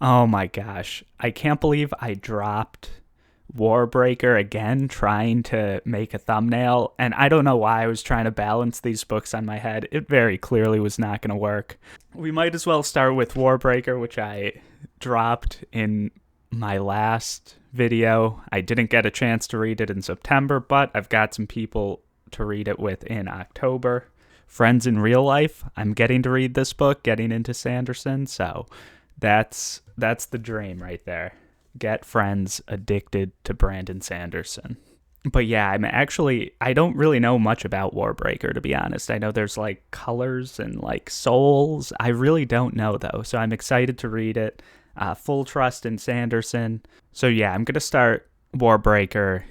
Oh my gosh. I can't believe I dropped Warbreaker again trying to make a thumbnail. And I don't know why I was trying to balance these books on my head. It very clearly was not going to work. We might as well start with Warbreaker, which I dropped in my last video. I didn't get a chance to read it in September, but I've got some people to read it with in October. Friends in real life, I'm getting to read this book, getting into Sanderson, so that's the dream right there. Get friends addicted to Brandon Sanderson. But yeah, I don't really know much about Warbreaker, to be honest. I know there's like colors and like souls. I really don't know though, so I'm excited to read it. Full trust in Sanderson. So yeah, I'm going to start Warbreaker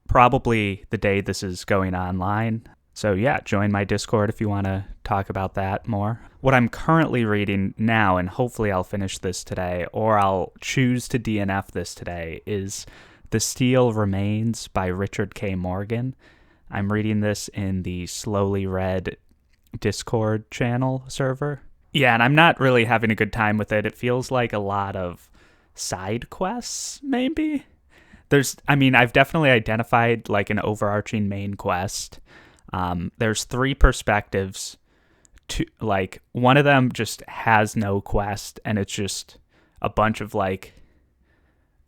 probably the day this is going online. So yeah, join my Discord if you want to talk about that more. What I'm currently reading now, and hopefully I'll finish this today, or I'll choose to DNF this today, is The Steel Remains by Richard K. Morgan. I'm reading this in the Slowly Read Discord channel server. Yeah, and I'm not really having a good time with it. It feels like a lot of side quests, maybe? I've definitely identified like an overarching main quest. There's 3 perspectives. Like, one of them just has no quest, and it's just a bunch of like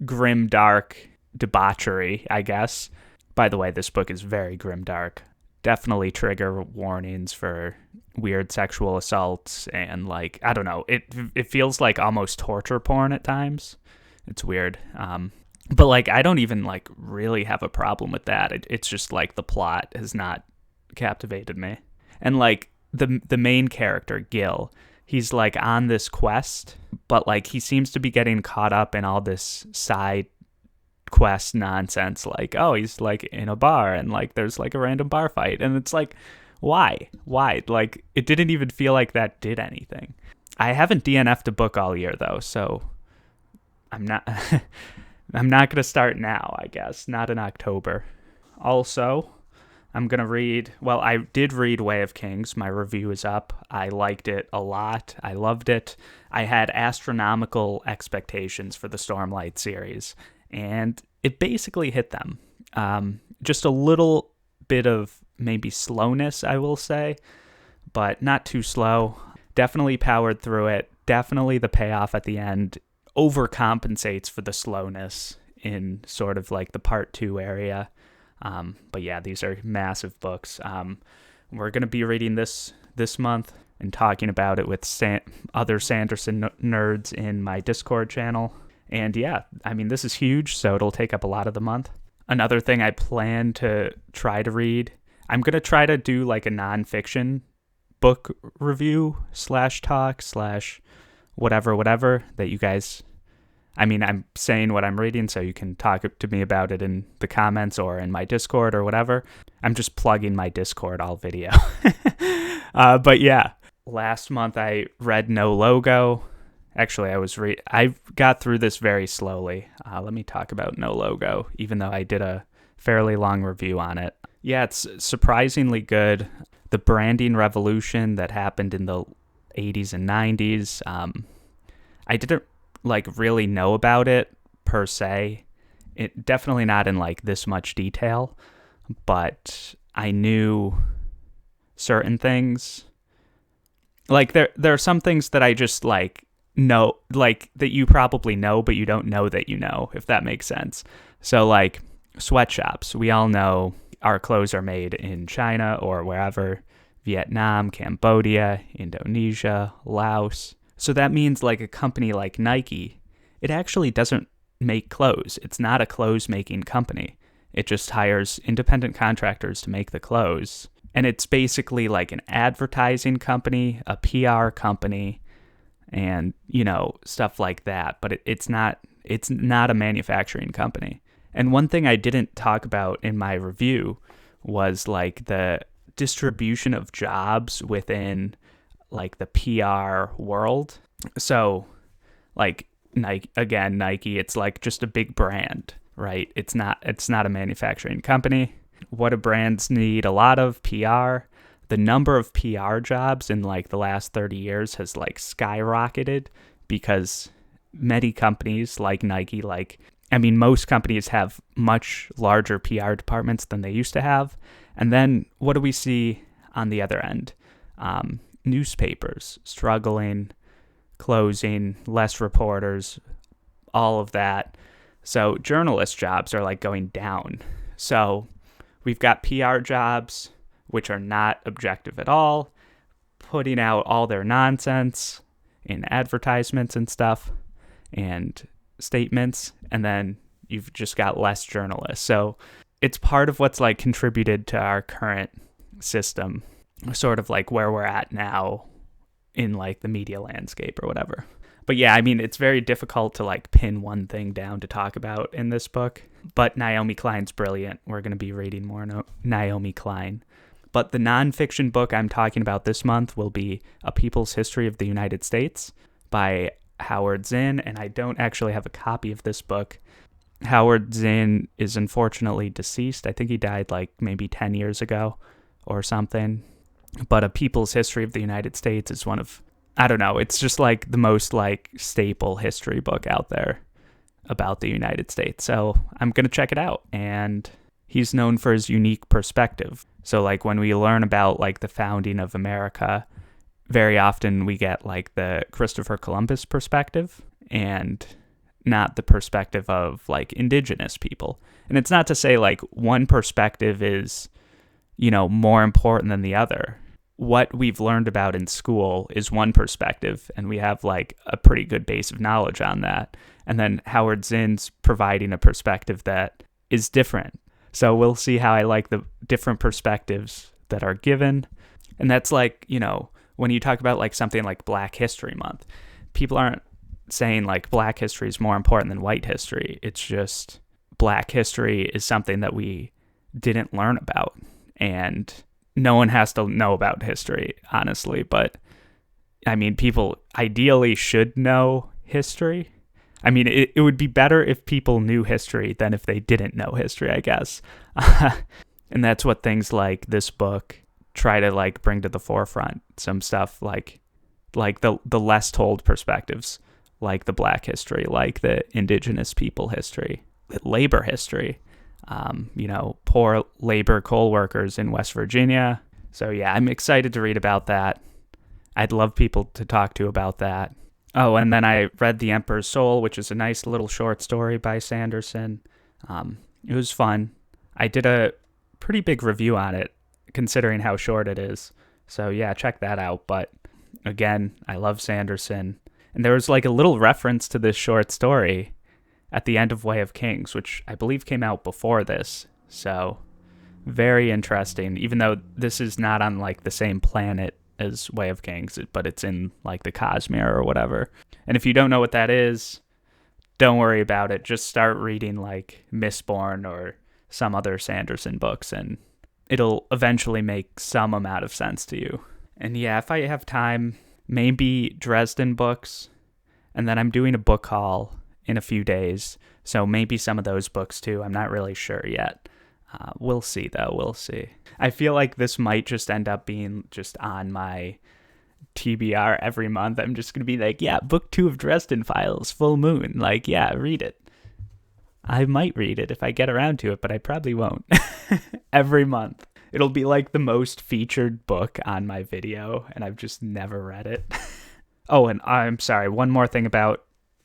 grim dark debauchery, I guess. By the way, this book is very grim dark. Definitely trigger warnings for weird sexual assaults and like, I don't know, it feels like almost torture porn at times. It's weird. But like, I don't even like really have a problem with that. It's just like the plot has not captivated me. And like the main character, Gil, he's like on this quest, but like he seems to be getting caught up in all this side quest nonsense. Like, oh, he's like in a bar and like there's like a random bar fight, and it's like, why like it didn't even feel like that did anything. I haven't DNF'd a book all year though, so I'm not I'm not gonna start now, I guess, not in October. Also, I'm going to read, well, I did read Way of Kings. My review is up. I liked it a lot. I loved it. I had astronomical expectations for the Stormlight series, and it basically hit them. Just a little bit of maybe slowness, I will say, but not too slow. Definitely powered through it. Definitely the payoff at the end overcompensates for the slowness in sort of like the part 2 area. But yeah, these are massive books. We're going to be reading this month and talking about it with other Sanderson nerds in my Discord channel. And yeah, I mean, this is huge, so it'll take up a lot of the month. Another thing I plan to try to read, I'm going to try to do like a nonfiction book review / talk / whatever that you guys... I mean, I'm saying what I'm reading, so you can talk to me about it in the comments or in my Discord or whatever. I'm just plugging my Discord all video. But yeah, last month I read No Logo. Actually, I got through this very slowly. Let me talk about No Logo, even though I did a fairly long review on it. Yeah, it's surprisingly good. The branding revolution that happened in the 80s and 90s. I didn't like really know about it per se. It definitely not in like this much detail, but I knew certain things. Like there are some things that I just like know, like that you probably know, but you don't know that you know, if that makes sense. So like sweatshops, we all know our clothes are made in China or wherever, Vietnam, Cambodia, Indonesia, Laos. So that means like a company like Nike, it actually doesn't make clothes. It's not a clothes making company. It just hires independent contractors to make the clothes. And it's basically like an advertising company, a PR company, and, you know, stuff like that. But it's not a manufacturing company. And one thing I didn't talk about in my review was like the distribution of jobs within like the PR world. So like Nike, it's like just a big brand, right? It's not a manufacturing company. What do brands need? A lot of PR. The number of PR jobs in like the last 30 years has like skyrocketed because many companies like Nike, most companies have much larger PR departments than they used to have. And then what do we see on the other end? Newspapers struggling, closing, less reporters, all of that. So journalist jobs are like going down. So we've got PR jobs, which are not objective at all, putting out all their nonsense in advertisements and stuff and statements, and then you've just got less journalists. So it's part of what's like contributed to our current system, sort of like where we're at now in like the media landscape or whatever. But yeah, I mean, it's very difficult to like pin one thing down to talk about in this book. But Naomi Klein's brilliant. We're going to be reading more Naomi Klein. But the nonfiction book I'm talking about this month will be A People's History of the United States by Howard Zinn. And I don't actually have a copy of this book. Howard Zinn is unfortunately deceased. I think he died like maybe 10 years ago or something. But A People's History of the United States is one of, I don't know, it's just like the most like staple history book out there about the United States. So I'm going to check it out. And he's known for his unique perspective. So like when we learn about like the founding of America, very often we get like the Christopher Columbus perspective and not the perspective of like indigenous people. And it's not to say like one perspective is, you know, more important than the other. What we've learned about in school is one perspective, and we have like a pretty good base of knowledge on that. And then Howard Zinn's providing a perspective that is different. So we'll see how I like the different perspectives that are given. And that's like, you know, when you talk about like something like Black History Month, people aren't saying like Black history is more important than white history. It's just Black history is something that we didn't learn about. And no one has to know about history, honestly. But I mean, people ideally should know history. I mean, it would be better if people knew history than if they didn't know history, I guess. And that's what things like this book try to like bring to the forefront. Some stuff like the less told perspectives, like the Black history, like the indigenous people history, labor history. You know, poor labor coal workers in West Virginia. So yeah, I'm excited to read about that. I'd love people to talk to about that. Oh, and then I read The Emperor's Soul, which is a nice little short story by Sanderson. It was fun. I did a pretty big review on it, considering how short it is. So yeah, check that out. But again, I love Sanderson. And there was like a little reference to this short story at the end of Way of Kings, which I believe came out before this. So very interesting, even though this is not on like the same planet as Way of Kings, but it's in like the Cosmere or whatever. And if you don't know what that is, don't worry about it. Just start reading like Mistborn or some other Sanderson books and it'll eventually make some amount of sense to you. And yeah, if I have time, maybe Dresden books. And then I'm doing a book haul in a few days, so maybe some of those books too. I'm not really sure yet. We'll see though, we'll see. I feel like this might just end up being just on my TBR every month. I'm just going to be like, yeah, book 2 of Dresden Files, full moon. Like, yeah, read it. I might read it if I get around to it, but I probably won't. Every month. It'll be like the most featured book on my video, and I've just never read it. Oh, and I'm sorry, one more thing about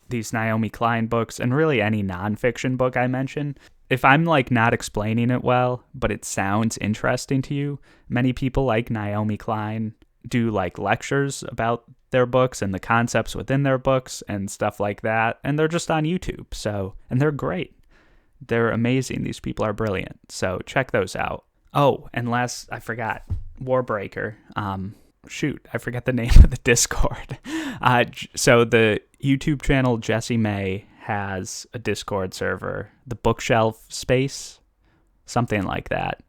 these Naomi Klein books, and really any nonfiction book I mention. If I'm like not explaining it well, but it sounds interesting to you, many people like Naomi Klein do like lectures about their books and the concepts within their books and stuff like that. And they're just on YouTube. So, and they're great. They're amazing. These people are brilliant. So check those out. Oh, and last, I forgot, Warbreaker. I forget the name of the Discord. So the YouTube channel Jessie May has a Discord server, the Bookshelf Space, something like that.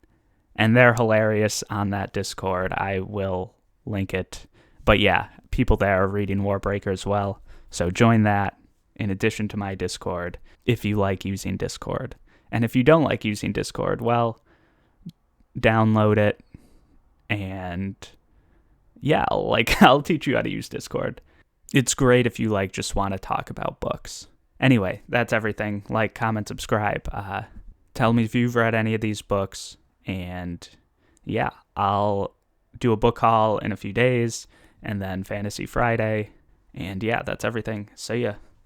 And they're hilarious on that Discord. I will link it. But yeah, people there are reading Warbreaker as well. So join that in addition to my Discord if you like using Discord. And if you don't like using Discord, well, download it and yeah, I'll teach you how to use Discord. it's great if you just want to talk about books. Anyway, that's everything. Like, comment, subscribe. Tell me if you've read any of these books. And yeah, I'll do a book haul in a few days and then Fantasy Friday. And yeah, that's everything. See ya.